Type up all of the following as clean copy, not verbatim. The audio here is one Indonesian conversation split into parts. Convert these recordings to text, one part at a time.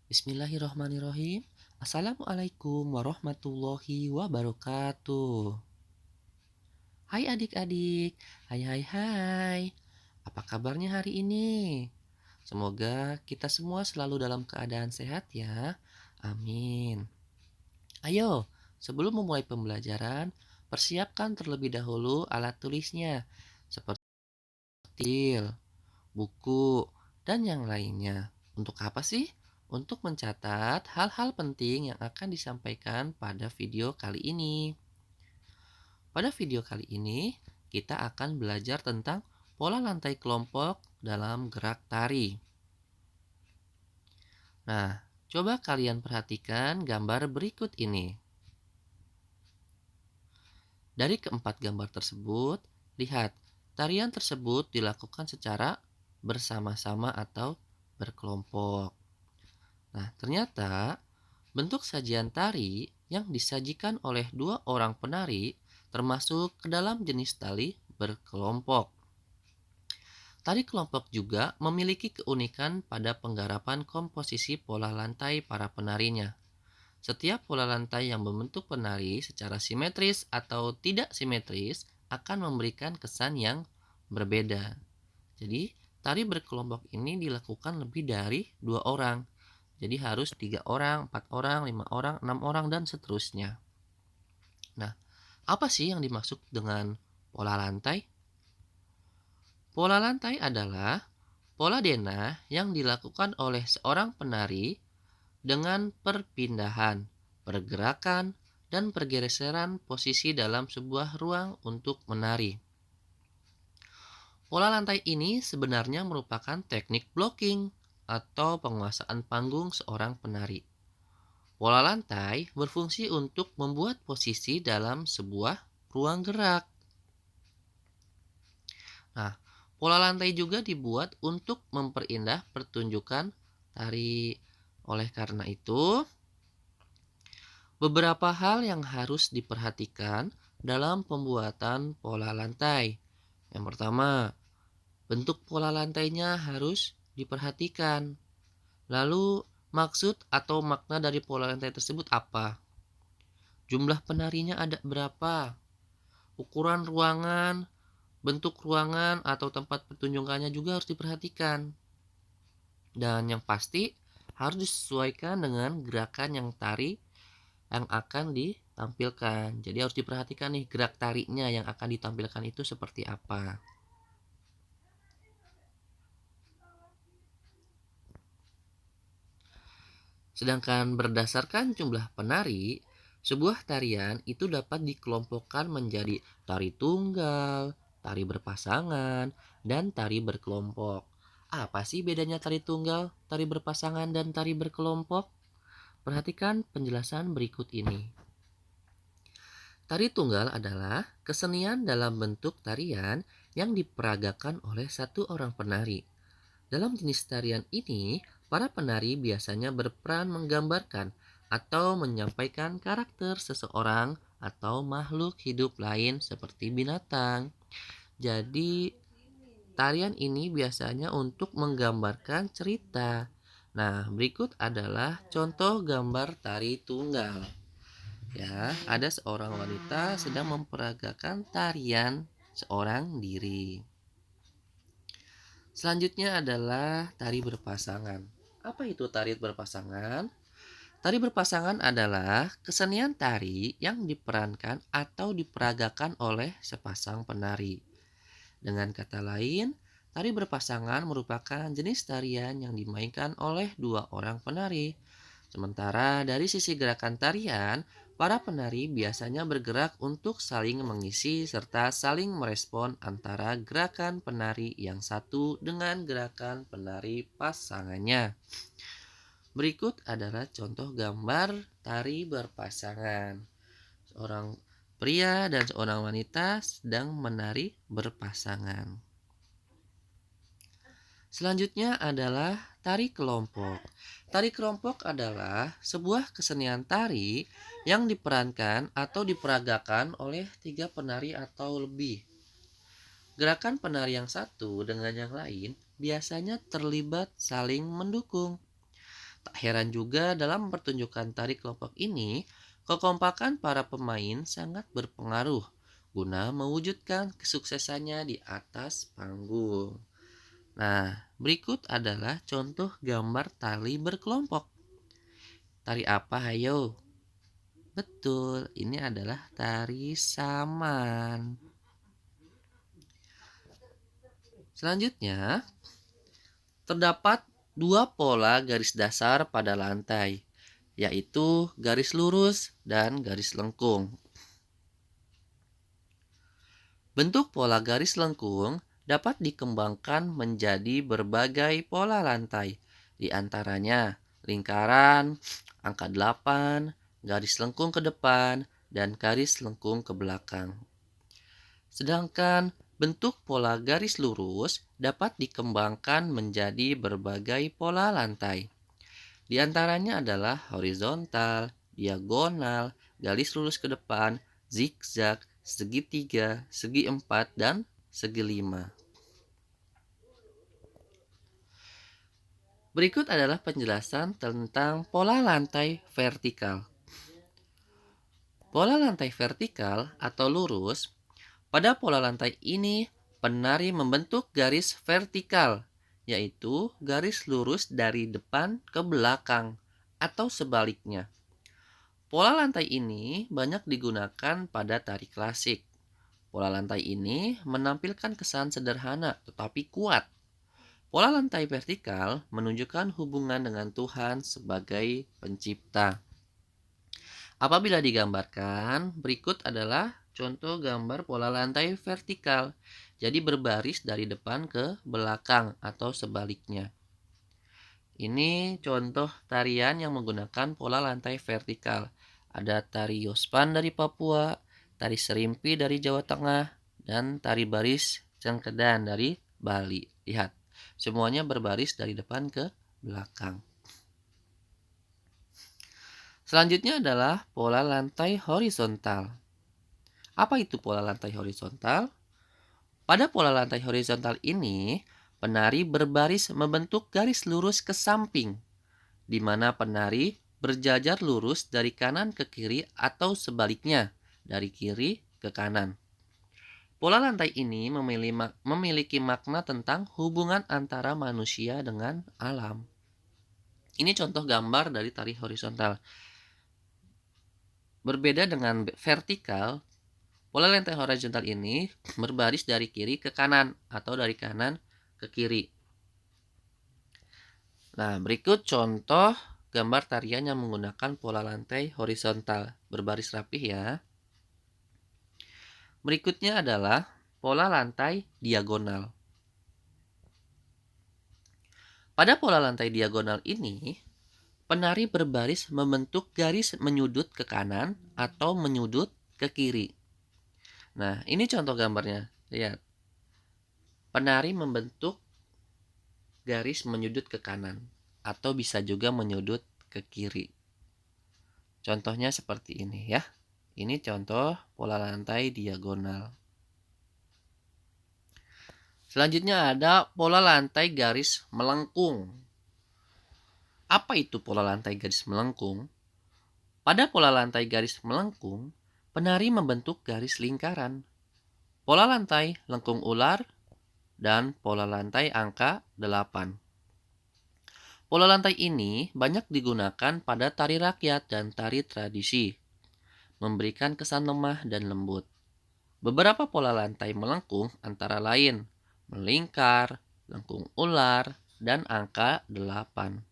Bismillahirrohmanirrohim. Assalamualaikum warahmatullahi wabarakatuh. Hai adik-adik, hai. Apa kabarnya hari ini? Semoga kita semua selalu dalam keadaan sehat ya. Amin. Ayo, sebelum memulai pembelajaran, persiapkan terlebih dahulu alat tulisnya seperti buku, dan yang lainnya. Untuk apa sih? Untuk mencatat hal-hal penting yang akan disampaikan pada video kali ini. Pada video kali ini, kita akan belajar tentang pola lantai kelompok dalam gerak tari. Nah, coba kalian perhatikan gambar berikut ini. Dari keempat gambar tersebut, lihat, tarian tersebut dilakukan secara bersama-sama atau berkelompok. Nah, ternyata bentuk sajian tari yang disajikan oleh dua orang penari termasuk ke dalam jenis tari berkelompok. Tari kelompok juga memiliki keunikan pada penggarapan komposisi pola lantai para penarinya. Setiap pola lantai yang membentuk penari secara simetris atau tidak simetris akan memberikan kesan yang berbeda. Jadi, tari berkelompok ini dilakukan lebih dari dua orang. Jadi harus 3 orang, 4 orang, 5 orang, 6 orang, dan seterusnya. Nah, apa sih yang dimaksud dengan pola lantai? Pola lantai adalah pola denah yang dilakukan oleh seorang penari dengan perpindahan, pergerakan, dan pergeseran posisi dalam sebuah ruang untuk menari. Pola lantai ini sebenarnya merupakan teknik blocking atau penguasaan panggung seorang penari. Pola lantai berfungsi untuk membuat posisi dalam sebuah ruang gerak. Nah, pola lantai juga dibuat untuk memperindah pertunjukan tari. Oleh karena itu, beberapa hal yang harus diperhatikan dalam pembuatan pola lantai. Yang pertama, bentuk pola lantainya harus diperhatikan. Lalu, maksud atau makna dari pola lantai tersebut apa? Jumlah penarinya ada berapa? Ukuran ruangan, bentuk ruangan atau tempat pertunjukannya juga harus diperhatikan. Dan yang pasti harus disesuaikan dengan gerakan yang tari yang akan ditampilkan. Jadi harus diperhatikan nih gerak tarinya yang akan ditampilkan itu seperti apa. Sedangkan berdasarkan jumlah penari, sebuah tarian itu dapat dikelompokkan menjadi tari tunggal, tari berpasangan, dan tari berkelompok. Apa sih bedanya tari tunggal, tari berpasangan, dan tari berkelompok? Perhatikan penjelasan berikut ini. Tari tunggal adalah kesenian dalam bentuk tarian yang diperagakan oleh satu orang penari. Dalam jenis tarian ini, para penari biasanya berperan menggambarkan atau menyampaikan karakter seseorang atau makhluk hidup lain seperti binatang. Jadi, tarian ini biasanya untuk menggambarkan cerita. Nah, berikut adalah contoh gambar tari tunggal. Ya, ada seorang wanita sedang memperagakan tarian seorang diri. Selanjutnya adalah tari berpasangan. Apa itu tari berpasangan? Tari berpasangan adalah kesenian tari yang diperankan atau diperagakan oleh sepasang penari. Dengan kata lain, tari berpasangan merupakan jenis tarian yang dimainkan oleh dua orang penari. Sementara dari sisi gerakan tarian, para penari biasanya bergerak untuk saling mengisi serta saling merespon antara gerakan penari yang satu dengan gerakan penari pasangannya. Berikut adalah contoh gambar tari berpasangan. Seorang pria dan seorang wanita sedang menari berpasangan. Selanjutnya adalah tari kelompok. Tari kelompok adalah sebuah kesenian tari yang diperankan atau diperagakan oleh 3 penari atau lebih. Gerakan penari yang satu dengan yang lain biasanya terlibat saling mendukung. Tak heran juga dalam pertunjukan tari kelompok ini, kekompakan para pemain sangat berpengaruh guna mewujudkan kesuksesannya di atas panggung. Nah, berikut adalah contoh gambar tali berkelompok. Tari apa, hayo? Betul, ini adalah tari saman. Selanjutnya, terdapat dua pola garis dasar pada lantai, yaitu garis lurus dan garis lengkung. Bentuk pola garis lengkung dapat dikembangkan menjadi berbagai pola lantai, di antaranya lingkaran, angka 8, garis lengkung ke depan, dan garis lengkung ke belakang. Sedangkan bentuk pola garis lurus dapat dikembangkan menjadi berbagai pola lantai. Di antaranya adalah horizontal, diagonal, garis lurus ke depan, zigzag, segitiga, segi empat, dan segi lima. Berikut adalah penjelasan tentang pola lantai vertikal. Pola lantai vertikal atau lurus, pada pola lantai ini penari membentuk garis vertikal, yaitu garis lurus dari depan ke belakang atau sebaliknya. Pola lantai ini banyak digunakan pada tari klasik. Pola lantai ini menampilkan kesan sederhana tetapi kuat. Pola lantai vertikal menunjukkan hubungan dengan Tuhan sebagai pencipta. Apabila digambarkan, berikut adalah contoh gambar pola lantai vertikal. Jadi berbaris dari depan ke belakang atau sebaliknya. Ini contoh tarian yang menggunakan pola lantai vertikal. Ada tari Yospan dari Papua, tari Serimpi dari Jawa Tengah, dan tari baris Cengkedan dari Bali. Lihat, semuanya berbaris dari depan ke belakang. Selanjutnya adalah pola lantai horizontal. Apa itu pola lantai horizontal? Pada pola lantai horizontal ini, penari berbaris membentuk garis lurus ke samping, di mana penari berjajar lurus dari kanan ke kiri atau sebaliknya, dari kiri ke kanan. Pola lantai ini memiliki makna tentang hubungan antara manusia dengan alam. Ini contoh gambar dari tari horizontal. Berbeda dengan vertikal, pola lantai horizontal ini berbaris dari kiri ke kanan atau dari kanan ke kiri. Nah, berikut contoh gambar tarian yang menggunakan pola lantai horizontal. Berbaris rapih ya. Berikutnya adalah pola lantai diagonal. Pada pola lantai diagonal ini, penari berbaris membentuk garis menyudut ke kanan atau menyudut ke kiri. Nah, ini contoh gambarnya. Lihat. Penari membentuk garis menyudut ke kanan atau bisa juga menyudut ke kiri. Contohnya seperti ini ya. Ini contoh pola lantai diagonal. Selanjutnya ada pola lantai garis melengkung. Apa itu pola lantai garis melengkung? Pada pola lantai garis melengkung, penari membentuk garis lingkaran. Pola lantai lengkung ular dan pola lantai angka 8. Pola lantai ini banyak digunakan pada tari rakyat dan tari tradisi, memberikan kesan lemah dan lembut. Beberapa pola lantai melengkung antara lain melingkar, lengkung ular, dan angka 8.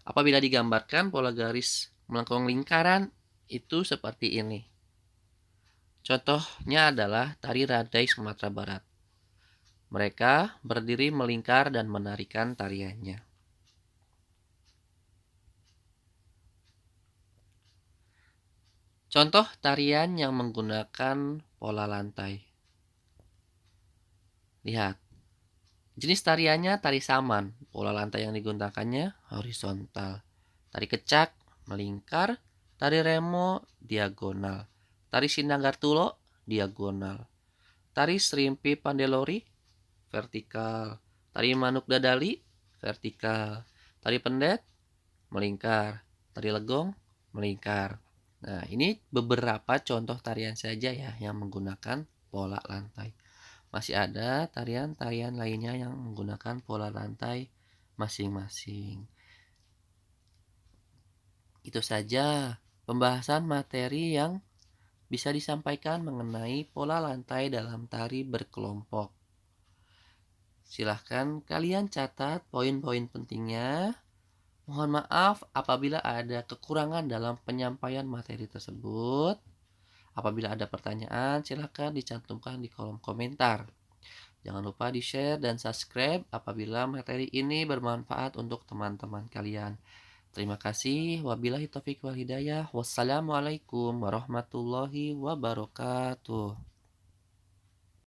Apabila digambarkan pola garis melengkung lingkaran itu seperti ini. Contohnya adalah tari Radai Sumatera Barat. Mereka berdiri melingkar dan menarikan tariannya. Contoh tarian yang menggunakan pola lantai. Lihat. Jenis tariannya tari saman. Pola lantai yang digunakannya horizontal. Tari kecak melingkar, tari remo diagonal, tari Sinagartulo diagonal, tari Serimpi Pandelori vertikal, tari Manuk Dadali vertikal, tari Pendet melingkar. Tari legong, melingkar. Nah, ini beberapa contoh tarian saja ya yang menggunakan pola lantai. Masih ada tarian-tarian lainnya yang menggunakan pola lantai masing-masing. Itu saja pembahasan materi yang bisa disampaikan mengenai pola lantai dalam tari berkelompok. Silahkan kalian catat poin-poin pentingnya. Mohon maaf apabila ada kekurangan dalam penyampaian materi tersebut. Apabila ada pertanyaan, silahkan dicantumkan di kolom komentar. Jangan lupa di-share dan subscribe apabila materi ini bermanfaat untuk teman-teman kalian. Terima kasih. Wabillahi taufiq wal hidayah. Wassalamualaikum warahmatullahi wabarakatuh.